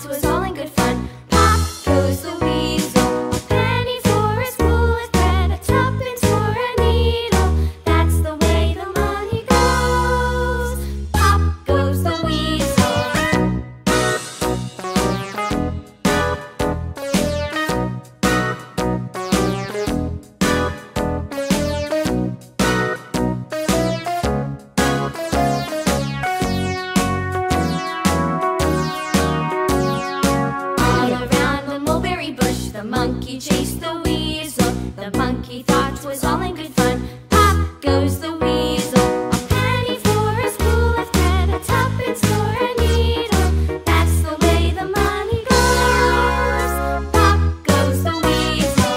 'twas all in good fun. Pop goes the weasel, a penny for a spool of thread, a tuppence for a needle. That's the way the money goes. Pop goes the weasel. The monkey chased the weasel. The monkey thought 'twas all in good fun. Pop goes the weasel, a penny for a spool of thread, a tuppence for a needle. That's the way the money goes. Pop goes the weasel.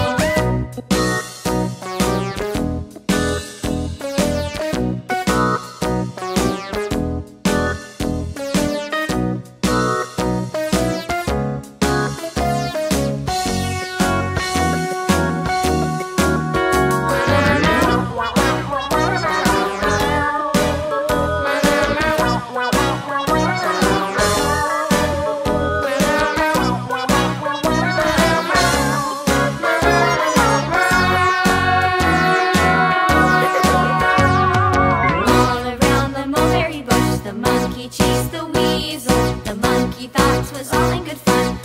The monkey chased the weasel. The monkey thought 'twas all in good fun.